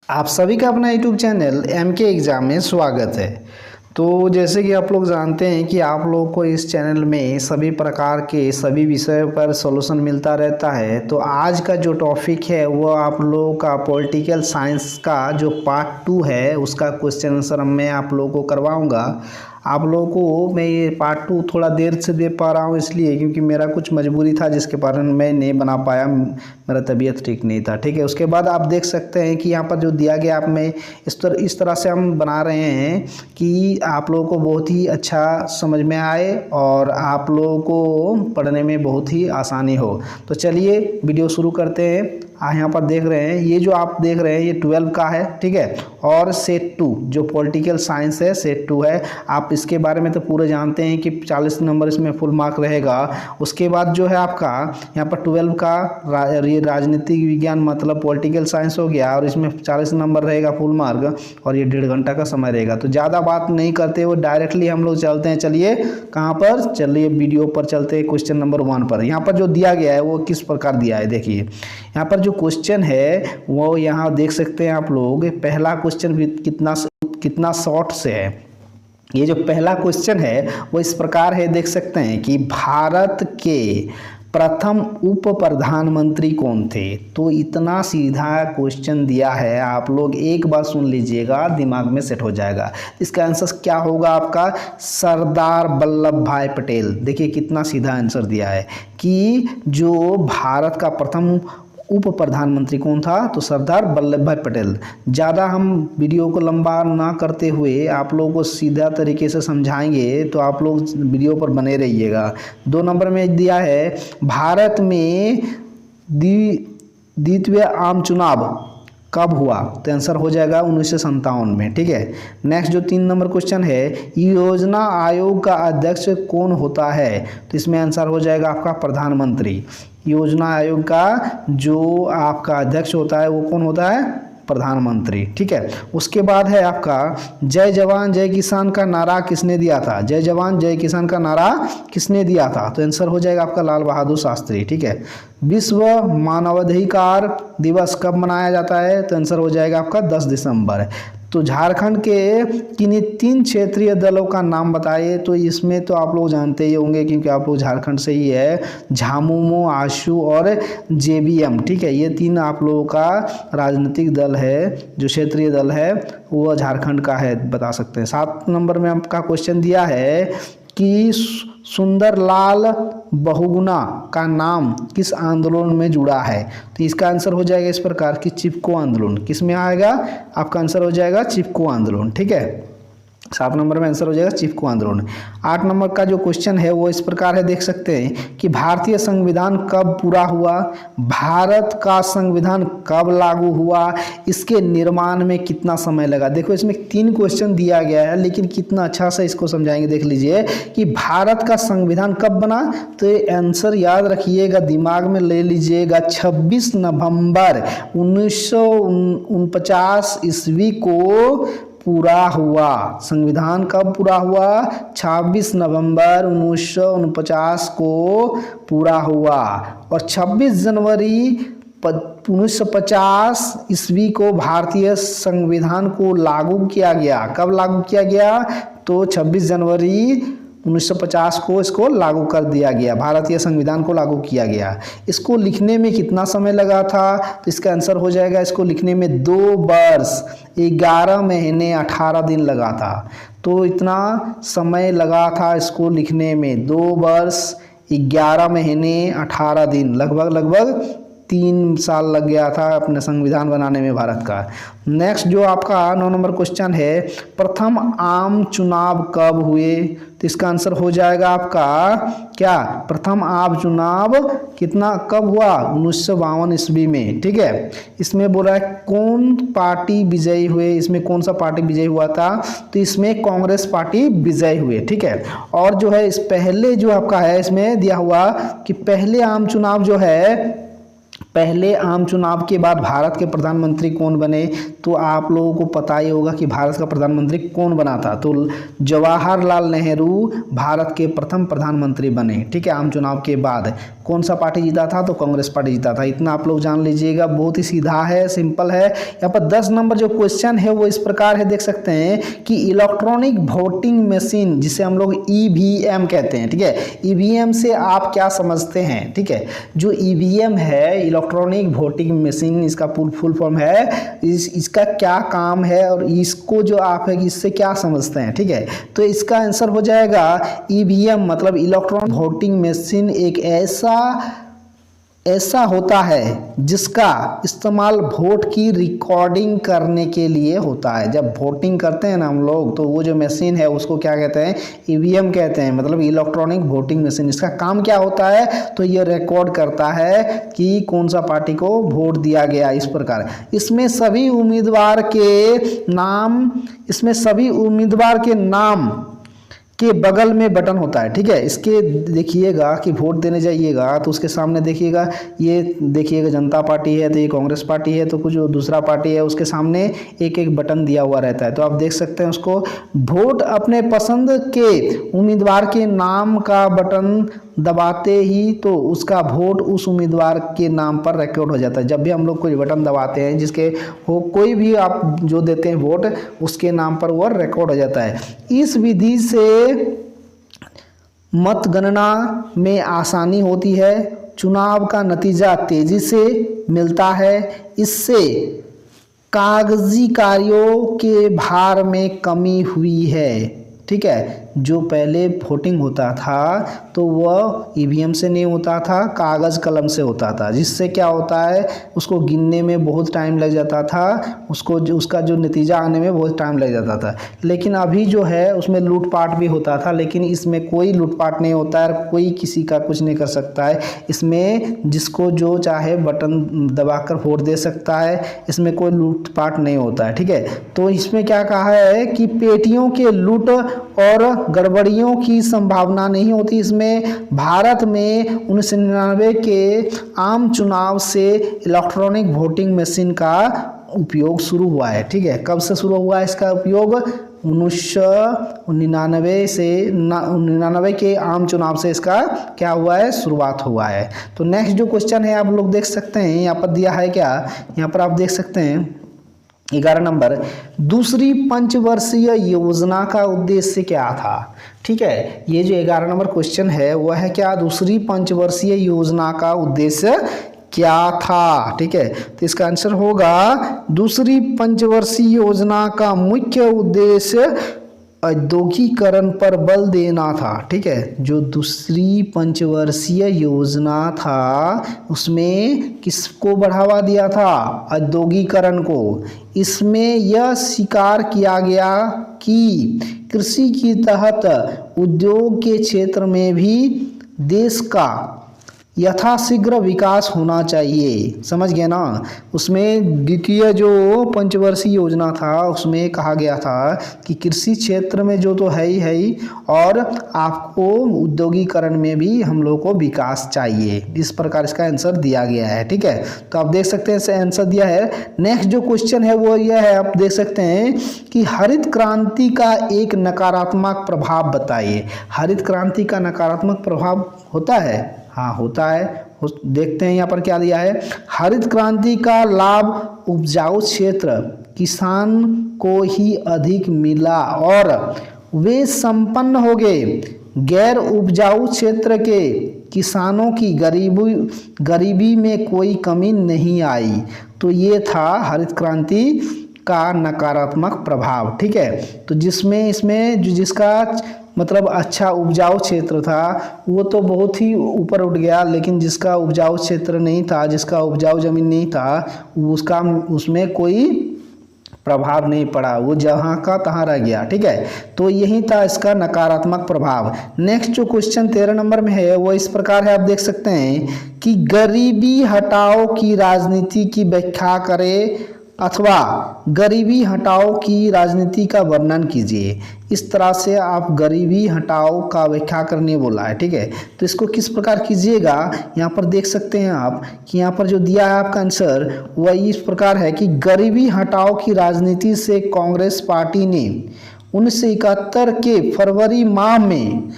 आप सभी का अपना यूट्यूब चैनल MK एग्ज़ाम में स्वागत है। तो जैसे कि आप लोग जानते हैं कि आप लोगों को इस चैनल में सभी प्रकार के सभी विषयों पर सॉल्यूशन मिलता रहता है। तो आज का जो टॉपिक है वो आप लोगों का पॉलिटिकल साइंस का जो पार्ट 2 है उसका क्वेश्चन आंसर मैं आप लोगों को करवाऊंगा। आप लोगों को मैं ये पार्ट 2 थोड़ा देर से दे पा रहा हूँ इसलिए क्योंकि मेरा कुछ मजबूरी था जिसके कारण मैं नहीं बना पाया, मेरा तबीयत ठीक नहीं था। ठीक है, उसके बाद आप देख सकते हैं कि यहाँ पर जो दिया गया आप में इस तरह से हम बना रहे हैं कि आप लोगों को बहुत ही अच्छा समझ में आए और आप लोगों को पढ़ने में बहुत ही आसानी हो। तो चलिए वीडियो शुरू करते हैं। यहाँ पर देख रहे हैं ये जो आप देख रहे हैं ये 12 का है, ठीक है, और सेट 2 जो पॉलिटिकल साइंस है सेट 2 है। आप इसके बारे में तो पूरे जानते हैं कि 40 नंबर इसमें फुल मार्क रहेगा। उसके बाद जो है आपका यहाँ पर 12 का ये राजनीतिक विज्ञान मतलब पॉलिटिकल साइंस हो गया और इसमें 40 नंबर रहेगा फुल मार्क और ये 1.5 घंटा का समय रहेगा। तो ज़्यादा बात नहीं करते हुए डायरेक्टली हम लोग चलते हैं। चलिए कहाँ पर, चलिए वीडियो पर चलते हैं क्वेश्चन नंबर 1 पर। यहाँ पर जो दिया गया है वो किस प्रकार दिया है देखिए। यहाँ पर जो क्वेश्चन है वो यहाँ देख सकते हैं आप लोग। पहला क्वेश्चन कितना शॉर्ट से है। ये जो पहला क्वेश्चन है वो इस प्रकार है, देख सकते हैं कि भारत के प्रथम उप प्रधानमंत्री कौन थे। तो इतना सीधा क्वेश्चन दिया है, आप लोग एक बार सुन लीजिएगा दिमाग में सेट हो जाएगा। इसका आंसर क्या होगा आपका, सरदार वल्लभ भाई पटेल। देखिए कितना सीधा आंसर दिया है कि जो भारत का प्रथम उप प्रधानमंत्री कौन था, तो सरदार वल्लभ भाई पटेल। ज़्यादा हम वीडियो को लंबा ना करते हुए आप लोगों को सीधा तरीके से समझाएंगे, तो आप लोग वीडियो पर बने रहिएगा। 2 नंबर में दिया है भारत में द्वितीय आम चुनाव कब हुआ, तो आंसर हो जाएगा 1957 में। ठीक है, नेक्स्ट जो 3 नंबर क्वेश्चन है, योजना आयोग का अध्यक्ष कौन होता है, तो इसमें आंसर हो जाएगा आपका प्रधानमंत्री। योजना आयोग का जो आपका अध्यक्ष होता है वो कौन होता है, प्रधानमंत्री। ठीक है, उसके बाद है आपका जय जवान जय किसान का नारा किसने दिया था। जय जवान जय किसान का नारा किसने दिया था, तो आंसर हो जाएगा आपका लाल बहादुर शास्त्री। ठीक है, विश्व मानवाधिकार दिवस कब मनाया जाता है, तो आंसर हो जाएगा आपका 10 दिसंबर। तो झारखंड के किन्हीं 3 क्षेत्रीय दलों का नाम बताइए। तो इसमें तो आप लोग जानते ही होंगे क्योंकि आप लोग झारखंड से ही है, झामुमो, आशु और JVM। ठीक है, ये 3 आप लोगों का राजनीतिक दल है, जो क्षेत्रीय दल है वो झारखंड का है, बता सकते हैं। 7 नंबर में आपका क्वेश्चन दिया है कि सुंदरलाल बहुगुणा का नाम किस आंदोलन में जुड़ा है, तो इसका आंसर हो जाएगा इस प्रकार कि चिपको आंदोलन। किस में आएगा, आपका आंसर हो जाएगा चिपको आंदोलन। ठीक है, 7 नंबर में आंसर हो जाएगा चिपको आंदोलन। 8 नंबर का जो क्वेश्चन है वो इस प्रकार है, देख सकते हैं कि भारतीय संविधान कब पूरा हुआ, भारत का संविधान कब लागू हुआ, इसके निर्माण में कितना समय लगा। देखो इसमें 3 क्वेश्चन दिया गया है लेकिन कितना अच्छा से इसको समझाएंगे। देख लीजिए कि भारत का संविधान कब बना, तो ये आंसर याद रखिएगा, दिमाग में ले लीजिएगा, 26 नवंबर 1949 ईस्वी को पूरा हुआ। संविधान कब पूरा हुआ, 26 नवंबर 1949 को पूरा हुआ और 26 जनवरी 1950 ईस्वी को भारतीय संविधान को लागू किया गया। कब लागू किया गया, तो 26 जनवरी 1950 को इसको लागू कर दिया गया, भारतीय संविधान को लागू किया गया। इसको लिखने में कितना समय लगा था, तो इसका आंसर हो जाएगा इसको लिखने में 2 वर्ष 11 महीने 18 दिन लगा था। तो इतना समय लगा था इसको लिखने में, 2 वर्ष 11 महीने 18 दिन, लगभग 3 साल लग गया था अपने संविधान बनाने में भारत का। नेक्स्ट जो आपका 9 नंबर क्वेश्चन है, प्रथम आम चुनाव कब हुए, तो इसका आंसर हो जाएगा आपका क्या, प्रथम आम चुनाव कितना कब हुआ, 1952 ईस्वी में। ठीक है, इसमें बोला है कौन पार्टी विजयी हुए, इसमें कौन सा पार्टी विजयी हुआ था, तो इसमें कांग्रेस पार्टी विजयी हुए। ठीक है, और जो है इस पहले जो आपका है इसमें दिया हुआ कि पहले आम चुनाव जो है पहले आम चुनाव के बाद भारत के प्रधानमंत्री कौन बने, तो आप लोगों को पता ही होगा कि भारत का प्रधानमंत्री कौन बना था। तो जवाहरलाल नेहरू भारत के प्रथम प्रधानमंत्री बने। ठीक है, आम चुनाव के बाद कौन सा पार्टी जीता था, तो कांग्रेस पार्टी जीता था। इतना आप लोग जान लीजिएगा, बहुत ही सीधा है, सिंपल है। यहाँ पर 10 नंबर जो क्वेश्चन है वो इस प्रकार है, देख सकते हैं कि इलेक्ट्रॉनिक वोटिंग मशीन, जिसे हम लोग ईवीएम कहते हैं। ठीक है, ईवीएम से आप क्या समझते हैं। ठीक है, जो ईवीएम है, इलेक्ट्रॉनिक वोटिंग मशीन, इसका फुल फॉर्म है, इसका क्या काम है और इसको जो आप है इससे क्या समझते हैं। ठीक है, तो इसका आंसर हो जाएगा ईवीएम मतलब इलेक्ट्रॉनिक वोटिंग मशीन एक ऐसा होता है जिसका इस्तेमाल वोट की रिकॉर्डिंग करने के लिए होता है। जब वोटिंग करते हैं ना हम लोग, तो वो जो मशीन है उसको क्या कहते हैं, ईवीएम कहते हैं, मतलब इलेक्ट्रॉनिक वोटिंग मशीन। इसका काम क्या होता है, तो ये रिकॉर्ड करता है कि कौन सा पार्टी को वोट दिया गया। इस प्रकार इसमें सभी उम्मीदवार के नाम के बगल में बटन होता है। ठीक है, इसके देखिएगा कि वोट देने जाइएगा तो उसके सामने देखिएगा, ये देखिएगा जनता पार्टी है तो ये कांग्रेस पार्टी है, तो कुछ दूसरा पार्टी है, उसके सामने एक एक बटन दिया हुआ रहता है। तो आप देख सकते हैं उसको वोट अपने पसंद के उम्मीदवार के नाम का बटन दबाते ही तो उसका वोट उस उम्मीदवार के नाम पर रिकॉर्ड हो जाता है। जब भी हम लोग कोई बटन दबाते हैं जिसके हो कोई भी आप जो देते हैं वोट, उसके नाम पर वो रिकॉर्ड हो जाता है। इस विधि से मतगणना में आसानी होती है, चुनाव का नतीजा तेजी से मिलता है, इससे कागजी कार्यों के भार में कमी हुई है। ठीक है, जो पहले वोटिंग होता था तो वह ईवीएम से नहीं होता था, कागज़ कलम से होता था, जिससे क्या होता है उसको गिनने में बहुत टाइम लग जाता था, उसका जो नतीजा आने में बहुत टाइम लग जाता था। लेकिन अभी जो है उसमें लूटपाट भी होता था, लेकिन इसमें कोई लूटपाट नहीं होता है, कोई किसी का कुछ नहीं कर सकता है। इसमें जिसको जो चाहे बटन दबाकर वोट दे सकता है, इसमें कोई लूटपाट नहीं होता है। ठीक है, तो इसमें क्या कहा है कि पेटियों के लूट और गड़बड़ियों की संभावना नहीं होती। इसमें भारत में 1999 के आम चुनाव से इलेक्ट्रॉनिक वोटिंग मशीन का उपयोग शुरू हुआ है। ठीक है, कब से शुरू हुआ है इसका उपयोग, 1999 के आम चुनाव से इसका क्या हुआ है, शुरुआत हुआ है। तो नेक्स्ट जो क्वेश्चन है आप लोग देख सकते हैं, यहाँ पर दिया है क्या, यहाँ पर आप देख सकते हैं 11 नंबर, दूसरी पंचवर्षीय योजना का उद्देश्य क्या था। ठीक है, ये जो 11 नंबर क्वेश्चन है वह है क्या, दूसरी पंचवर्षीय योजना का उद्देश्य क्या था। ठीक है, तो इसका आंसर होगा दूसरी पंचवर्षीय योजना का मुख्य उद्देश्य औद्योगिकरण पर बल देना था। ठीक है, जो दूसरी पंचवर्षीय योजना था उसमें किसको बढ़ावा दिया था, औद्योगिकरण को। इसमें यह स्वीकार किया गया कि कृषि के तहत उद्योग के क्षेत्र में भी देश का यथाशीघ्र विकास होना चाहिए। समझ गए ना, उसमें द्वितीय जो पंचवर्षीय योजना था उसमें कहा गया था कि कृषि क्षेत्र में जो तो है ही और आपको उद्योगीकरण में भी हम लोग को विकास चाहिए। इस प्रकार इसका आंसर दिया गया है। ठीक है, तो आप देख सकते हैं इसे आंसर दिया है। नेक्स्ट जो क्वेश्चन है वो यह है, आप देख सकते हैं कि हरित क्रांति का एक नकारात्मक प्रभाव बताइए। हरित क्रांति का नकारात्मक प्रभाव होता है, हाँ होता है। देखते हैं यहाँ पर क्या दिया है, हरित क्रांति का लाभ उपजाऊ क्षेत्र किसान को ही अधिक मिला और वे संपन्न हो गए। गैर उपजाऊ क्षेत्र के किसानों की गरीबी में कोई कमी नहीं आई। तो ये था हरित क्रांति का नकारात्मक प्रभाव। ठीक है, तो इसमें जिसका मतलब अच्छा उपजाऊ क्षेत्र था वो तो बहुत ही ऊपर उठ गया, लेकिन जिसका उपजाऊ क्षेत्र नहीं था, जिसका उपजाऊ जमीन नहीं था, उसमें कोई प्रभाव नहीं पड़ा, वो जहाँ का तहाँ रह गया। ठीक है, तो यही था इसका नकारात्मक प्रभाव। नेक्स्ट जो क्वेश्चन 13 नंबर में है वो इस प्रकार है, आप देख सकते हैं कि गरीबी हटाओ की राजनीति की व्याख्या करें अथवा गरीबी हटाओ की राजनीति का वर्णन कीजिए। इस तरह से आप गरीबी हटाओ का व्याख्या करने बोला है, ठीक है। तो इसको किस प्रकार कीजिएगा, यहाँ पर देख सकते हैं आप कि यहाँ पर जो दिया है आपका आंसर वह इस प्रकार है कि गरीबी हटाओ की राजनीति से कांग्रेस पार्टी ने 1971 के फरवरी माह में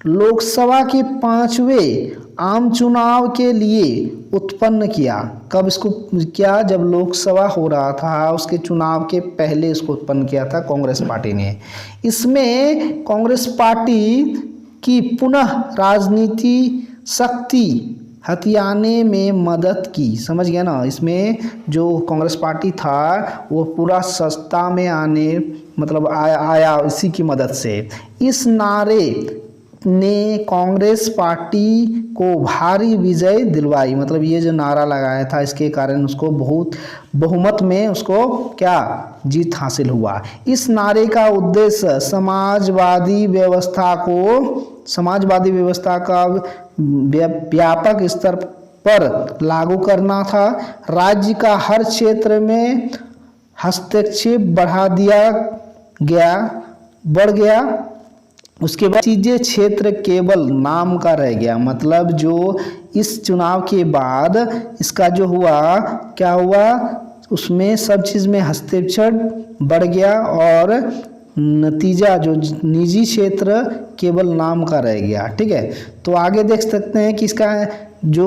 लोकसभा के 5वें आम चुनाव के लिए उत्पन्न किया। कब इसको किया, जब लोकसभा हो रहा था उसके चुनाव के पहले इसको उत्पन्न किया था कांग्रेस पार्टी ने। इसमें कांग्रेस पार्टी की पुनः राजनीति शक्ति हथियाने में मदद की, समझ गया ना। इसमें जो कांग्रेस पार्टी था वो पूरा सत्ता में आने मतलब आया इसी की मदद से। इस नारे ने कांग्रेस पार्टी को भारी विजय दिलवाई, मतलब ये जो नारा लगाया था इसके कारण उसको बहुत बहुमत में उसको क्या जीत हासिल हुआ। इस नारे का उद्देश्य समाजवादी व्यवस्था का व्यापक स्तर पर लागू करना था। राज्य का हर क्षेत्र में हस्तक्षेप बढ़ गया। उसके बाद चीजें क्षेत्र केवल नाम का रह गया, मतलब जो इस चुनाव के बाद इसका जो हुआ क्या हुआ, उसमें सब चीज़ में हस्तक्षेप बढ़ गया और नतीजा जो निजी क्षेत्र केवल नाम का रह गया, ठीक है। तो आगे देख सकते हैं कि इसका जो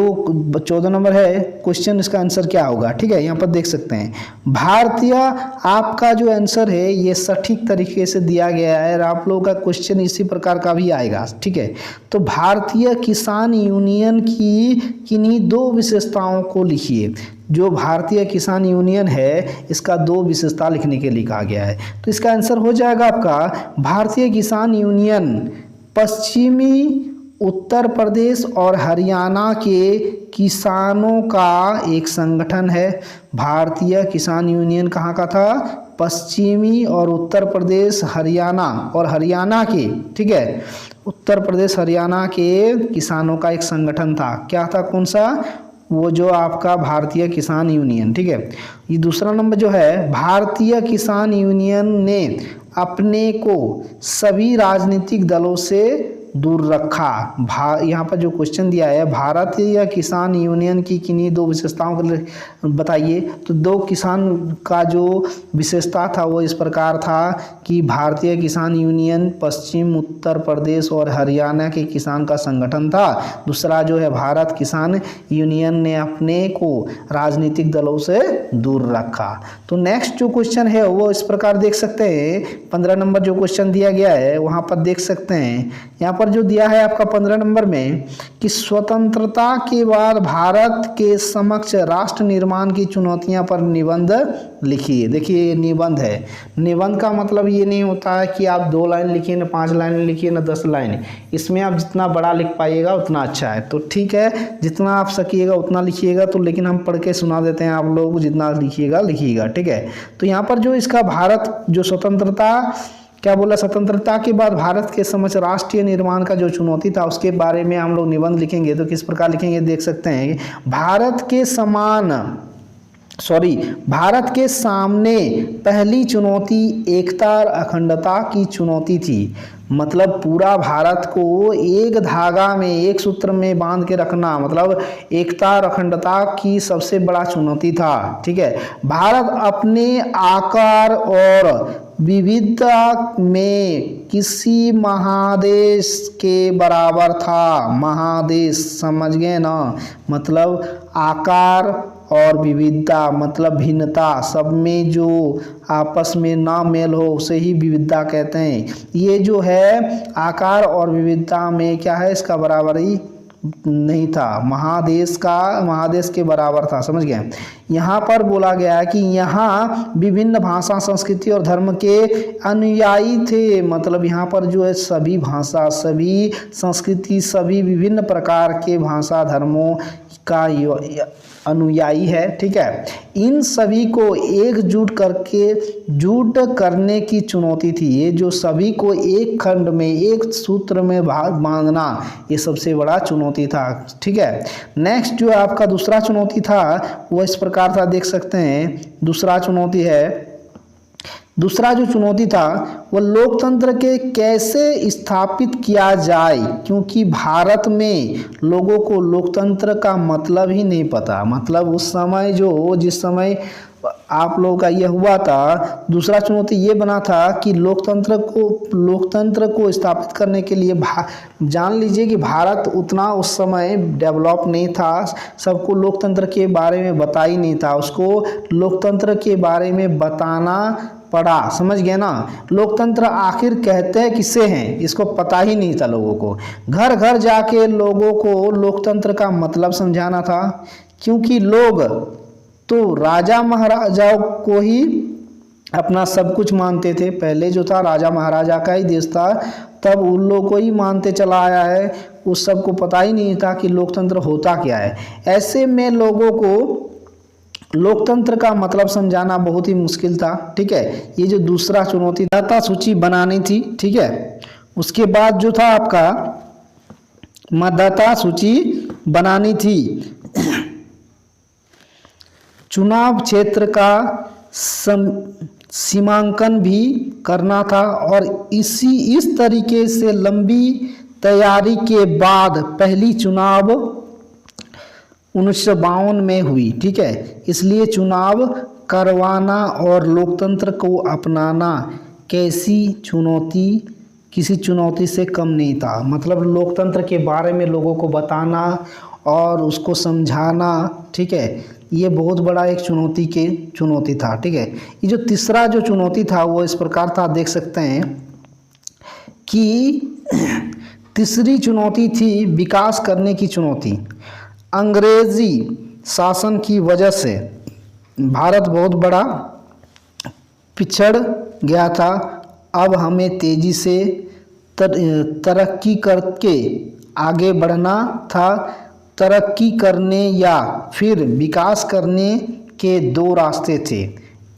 14 नंबर है क्वेश्चन, इसका आंसर क्या होगा, ठीक है। यहाँ पर देख सकते हैं भारतीय, आपका जो आंसर है ये सटीक तरीके से दिया गया है और आप लोगों का क्वेश्चन इसी प्रकार का भी आएगा, ठीक है। तो भारतीय किसान यूनियन की किन्हीं 2 विशेषताओं को लिखिए। जो भारतीय किसान यूनियन है इसका 2 विशेषता लिखने के लिए कहा गया है। तो इसका आंसर हो जाएगा आपका भारतीय किसान यूनियन पश्चिमी उत्तर प्रदेश और हरियाणा के किसानों का एक संगठन है। भारतीय किसान यूनियन कहाँ का था, पश्चिमी और उत्तर प्रदेश हरियाणा के, ठीक है, उत्तर प्रदेश हरियाणा के किसानों का एक संगठन था। क्या था, कौन सा, वो जो आपका भारतीय किसान यूनियन, ठीक है। ये दूसरा नंबर जो है, भारतीय किसान यूनियन ने अपने को सभी राजनीतिक दलों से दूर रखा। यहाँ पर जो क्वेश्चन दिया है भारतीय किसान यूनियन की किन्हीं 2 विशेषताओं को बताइए। तो 2 किसान का जो विशेषता था वो इस प्रकार था कि भारतीय किसान यूनियन पश्चिम उत्तर प्रदेश और हरियाणा के किसान का संगठन था। दूसरा जो है भारत किसान यूनियन ने अपने को राजनीतिक दलों से दूर रखा। तो नेक्स्ट जो क्वेश्चन है वो इस प्रकार देख सकते हैं, 15 नंबर जो क्वेश्चन दिया गया है वहाँ पर देख सकते हैं। यहाँ पर जो दिया है आपका 15 नंबर में कि स्वतंत्रता के बाद भारत के समक्ष राष्ट्र निर्माण की चुनौतियां पर निबंध लिखिए। देखिए ये निबंध है। निबंध का मतलब ये नहीं होता है कि आप 2 लाइन लिखिए, ना 5 लाइन लिखिए, ना 10 लाइन। इसमें आप जितना बड़ा लिख पाइएगा उतना अच्छा है। तो ठीक है, जितना आप सकिएगा उतना लिखिएगा। तो लेकिन हम पढ़ के सुना देते हैं आप लोगों को, जितना लिखिएगा, ठीक है। तो यहाँ पर जो इसका भारत जो स्वतंत्रता क्या बोला, स्वतंत्रता के बाद भारत के समक्ष राष्ट्रीय निर्माण का जो चुनौती था उसके बारे में हम लोग निबंध लिखेंगे। तो किस प्रकार लिखेंगे देख सकते हैं। भारत के सामने पहली चुनौती एकता और अखंडता की चुनौती थी। मतलब पूरा भारत को एक धागा में, एक सूत्र में बांध के रखना, मतलब एकता और अखंडता की सबसे बड़ा चुनौती था, ठीक है। भारत अपने आकार और विविधता में किसी महादेश के बराबर था। महादेश समझ गए ना, मतलब आकार और विविधता मतलब भिन्नता, सब में जो आपस में ना मेल हो उसे ही विविधता कहते हैं। ये जो है आकार और विविधता में क्या है, इसका बराबरी नहीं था, महादेश के बराबर था, समझ गए। यहाँ पर बोला गया है कि यहाँ विभिन्न भाषा, संस्कृति और धर्म के अनुयायी थे। मतलब यहाँ पर जो है सभी भाषा, सभी संस्कृति, सभी विभिन्न प्रकार के भाषा धर्मों का अनुयायी है। ठीक है, इन सभी को जुट करने की चुनौती थी। ये जो सभी को एक खंड में, एक सूत्र में बांधना, ये सबसे बड़ा चुनौती था। ठीक है, नेक्स्ट जो आपका दूसरा चुनौती था वो इस प्रकार था, देख सकते हैं। दूसरा जो चुनौती था वो लोकतंत्र के कैसे स्थापित किया जाए, क्योंकि भारत में लोगों को लोकतंत्र का मतलब ही नहीं पता। मतलब उस समय जिस समय आप लोगों का यह हुआ था, दूसरा चुनौती ये बना था कि लोकतंत्र को स्थापित करने के लिए जान लीजिए कि भारत उतना उस समय डेवलप नहीं था, सबको लोकतंत्र के बारे में बता ही नहीं था, उसको लोकतंत्र के बारे में बताना पड़ा। समझ गए ना, लोकतंत्र आखिर कहते हैं किसे हैं, इसको पता ही नहीं था लोगों को। घर घर जाके लोगों को लोकतंत्र का मतलब समझाना था, क्योंकि लोग तो राजा महाराजाओं को ही अपना सब कुछ मानते थे। पहले जो था राजा महाराजा का ही देश था, तब उन लोगों को ही मानते चला आया है, उस सब को पता ही नहीं था कि लोकतंत्र होता क्या है। ऐसे में लोगों को लोकतंत्र का मतलब समझाना बहुत ही मुश्किल था। ठीक है, ये जो दूसरा चुनौती मतदाता सूची बनानी थी। ठीक है, उसके बाद जो था आपका मतदाता सूची बनानी थी, चुनाव क्षेत्र का सीमांकन भी करना था, और इस तरीके से लंबी तैयारी के बाद पहली चुनाव 1952 में हुई। ठीक है, इसलिए चुनाव करवाना और लोकतंत्र को अपनाना किसी चुनौती से कम नहीं था। मतलब लोकतंत्र के बारे में लोगों को बताना और उसको समझाना, ठीक है, ये बहुत बड़ा एक चुनौती था। ठीक है, ये जो तीसरा जो चुनौती था वो इस प्रकार था, देख सकते हैं कि तीसरी चुनौती थी विकास करने की चुनौती। अंग्रेजी शासन की वजह से भारत बहुत बड़ा पिछड़ गया था। अब हमें तेजी से तरक्की करके आगे बढ़ना था। तरक्की करने या फिर विकास करने के दो रास्ते थे।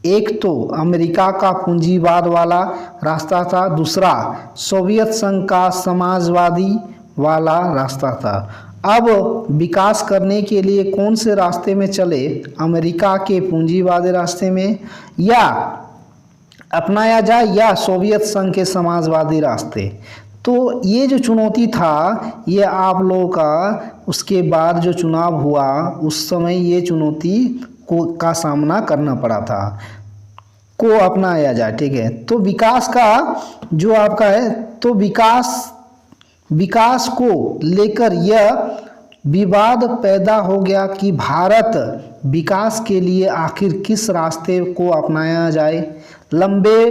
एक तो अमेरिका का पूंजीवाद वाला रास्ता था, दूसरा सोवियत संघ का समाजवादी वाला रास्ता था। अब विकास करने के लिए कौन से रास्ते में चले, अमेरिका के पूंजीवादी रास्ते में या अपनाया जाए या सोवियत संघ के समाजवादी रास्ते। तो ये जो चुनौती था ये आप लोगों का उसके बाद जो चुनाव हुआ उस समय ये चुनौती का सामना करना पड़ा था, को अपनाया जाए। ठीक है, तो विकास का जो आपका है, तो विकास को लेकर यह विवाद पैदा हो गया कि भारत विकास के लिए आखिर किस रास्ते को अपनाया जाए। लंबे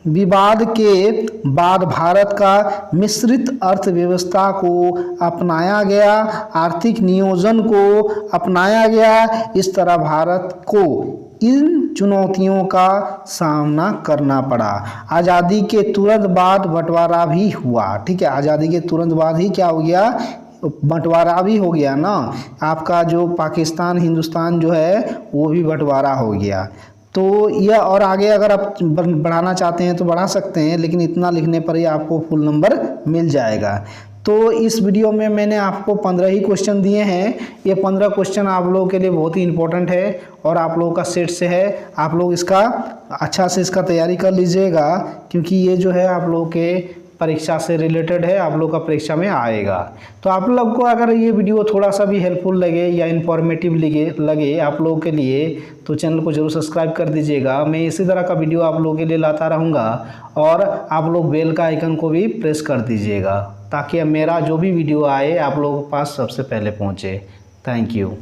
विवाद के बाद भारत का मिश्रित अर्थव्यवस्था को अपनाया गया, आर्थिक नियोजन को अपनाया गया। इस तरह भारत को इन चुनौतियों का सामना करना पड़ा। आज़ादी के तुरंत बाद बंटवारा भी हुआ। ठीक है, आज़ादी के तुरंत बाद ही क्या हो गया, बंटवारा भी हो गया ना। आपका जो पाकिस्तान हिंदुस्तान जो है वो भी बंटवारा हो गया। तो यह और आगे अगर आप बढ़ाना चाहते हैं तो बढ़ा सकते हैं, लेकिन इतना लिखने पर ही आपको फुल नंबर मिल जाएगा। तो इस वीडियो में मैंने आपको 15 ही क्वेश्चन दिए हैं। ये 15 क्वेश्चन आप लोगों के लिए बहुत ही इंपॉर्टेंट है और आप लोगों का सेट से है। आप लोग इसका अच्छा से इसका तैयारी कर लीजिएगा, क्योंकि ये जो है आप लोगों के परीक्षा से रिलेटेड है, आप लोग का परीक्षा में आएगा। तो आप लोग को अगर ये वीडियो थोड़ा सा भी हेल्पफुल लगे या इन्फॉर्मेटिव लगे आप लोगों के लिए, तो चैनल को जरूर सब्सक्राइब कर दीजिएगा। मैं इसी तरह का वीडियो आप लोगों के लिए लाता रहूँगा, और आप लोग बेल का आइकन को भी प्रेस कर दीजिएगा, ताकि मेरा जो भी वीडियो आए आप लोगों के पास सबसे पहले पहुँचे। Thank you.